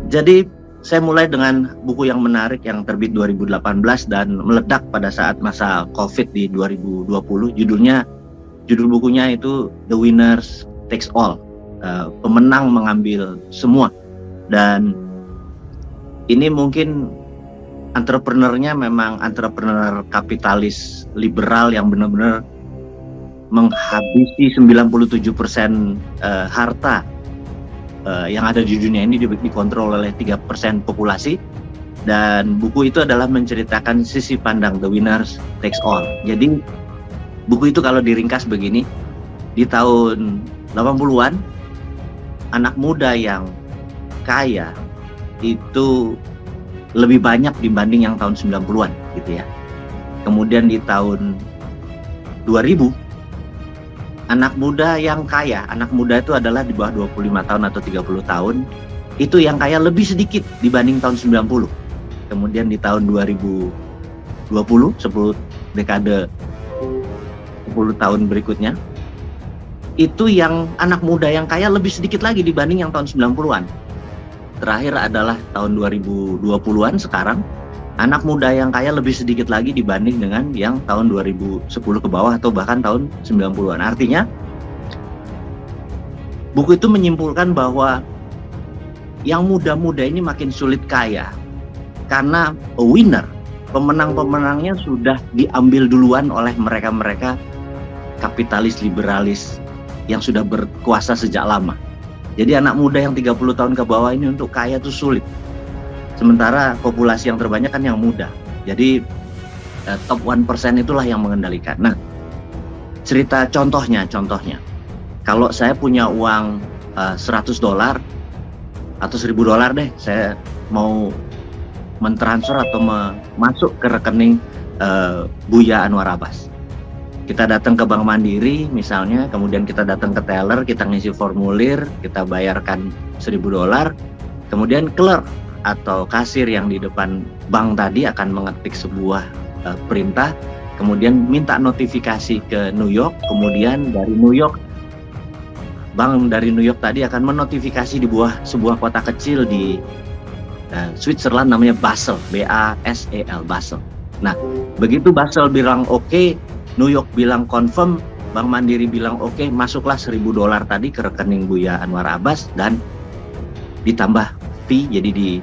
Jadi saya mulai dengan buku yang menarik yang terbit 2018 dan meledak pada saat masa COVID di 2020. Judul bukunya itu The Winners Takes All. Pemenang mengambil semua. Dan ini mungkin entrepreneurnya memang entrepreneur kapitalis liberal yang benar-benar menghabisi 97% harta yang ada di dunia ini dikontrol oleh 3% populasi. Dan buku itu adalah menceritakan sisi pandang The Winners Takes All. Jadi buku itu kalau diringkas begini, di tahun 80-an anak muda yang kaya itu lebih banyak dibanding yang tahun 90-an gitu ya. Kemudian di tahun 2000 anak muda yang kaya, anak muda itu adalah di bawah 25 tahun atau 30 tahun, itu yang kaya lebih sedikit dibanding tahun 90. Kemudian di tahun 2020, 10 dekade 10 tahun berikutnya, itu yang anak muda yang kaya lebih sedikit lagi dibanding yang tahun 90-an. Terakhir adalah tahun 2020-an sekarang, anak muda yang kaya lebih sedikit lagi dibanding dengan yang tahun 2010 ke bawah atau bahkan tahun 90-an. Artinya, buku itu menyimpulkan bahwa yang muda-muda ini makin sulit kaya. Karena winner, pemenang-pemenangnya sudah diambil duluan oleh mereka-mereka kapitalis liberalis yang sudah berkuasa sejak lama. Jadi anak muda yang 30 tahun ke bawah ini untuk kaya itu sulit. Sementara populasi yang terbanyak kan yang muda. Jadi top 1% itulah yang mengendalikan. Nah, cerita contohnya. Kalau saya punya uang $100 atau $1.000 deh, saya mau mentransfer atau masuk ke rekening Buya Anwar Abbas. Kita datang ke Bank Mandiri misalnya, kemudian kita datang ke teller, kita ngisi formulir, kita bayarkan $1.000, kemudian clerk atau kasir yang di depan bank tadi akan mengetik sebuah perintah, kemudian minta notifikasi ke New York, kemudian dari New York, bank dari New York tadi akan menotifikasi di sebuah kota kecil di Switzerland namanya Basel, B-A-S-E-L, Basel. Nah, begitu Basel bilang oke, New York bilang confirm, Bank Mandiri bilang oke, masuklah $1.000 tadi ke rekening Buya Anwar Abbas dan ditambah fee, jadi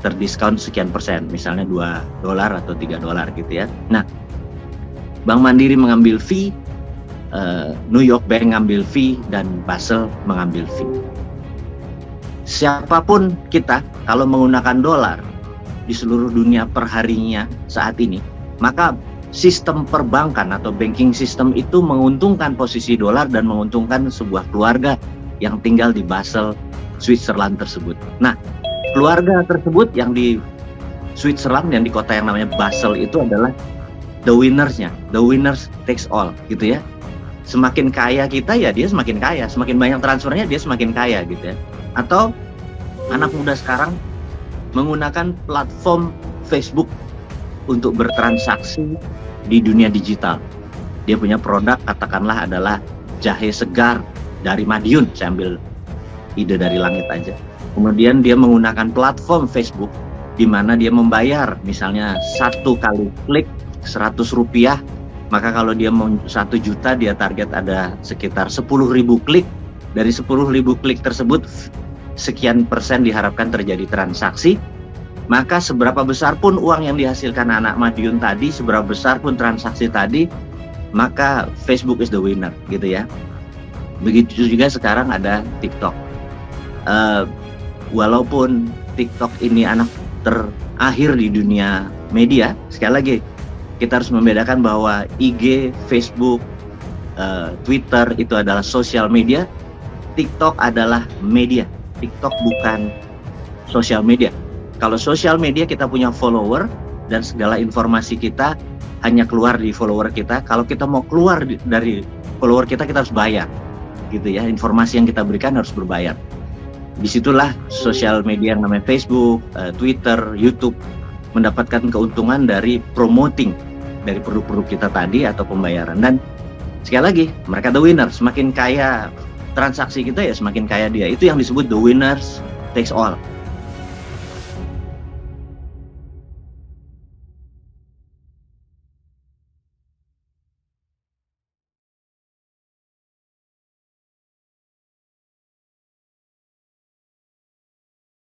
terdiskon sekian persen, misalnya $2 atau $3 gitu ya. Nah, Bank Mandiri mengambil fee, New York Bank mengambil fee, dan Basel mengambil fee. Siapapun kita, kalau menggunakan dolar di seluruh dunia perharinya saat ini, maka sistem perbankan atau banking system itu menguntungkan posisi dolar dan menguntungkan sebuah keluarga yang tinggal di Basel, Switzerland tersebut. Nah, keluarga tersebut yang di Switzerland, yang di kota yang namanya Basel itu adalah the winners-nya, the winners takes all gitu ya. Semakin kaya kita ya dia semakin kaya, semakin banyak transfernya dia semakin kaya gitu ya. Atau anak muda sekarang menggunakan platform Facebook untuk bertransaksi di dunia digital. Dia punya produk, katakanlah adalah jahe segar dari Madiun, saya ambil ide dari langit aja. Kemudian dia menggunakan platform Facebook di mana dia membayar misalnya 1 kali klik Rp100, maka kalau dia mau 1 juta dia target ada sekitar 10.000 klik. Dari 10.000 klik tersebut sekian persen diharapkan terjadi transaksi. Maka seberapa besar pun uang yang dihasilkan anak Madiun tadi, seberapa besar pun transaksi tadi, maka Facebook is the winner gitu ya. Begitu juga sekarang ada TikTok. Walaupun TikTok ini anak terakhir di dunia media, sekali lagi kita harus membedakan bahwa IG, Facebook, Twitter itu adalah sosial media, TikTok adalah media. TikTok bukan sosial media. Kalau sosial media kita punya follower dan segala informasi kita hanya keluar di follower kita. Kalau kita mau keluar dari follower kita harus bayar, gitu ya. Informasi yang kita berikan harus berbayar. Disitulah sosial media yang namanya Facebook, Twitter, YouTube mendapatkan keuntungan dari promoting dari produk-produk kita tadi atau pembayaran. Dan sekali lagi mereka the winner, semakin kaya transaksi kita ya semakin kaya dia. Itu yang disebut the winners takes all.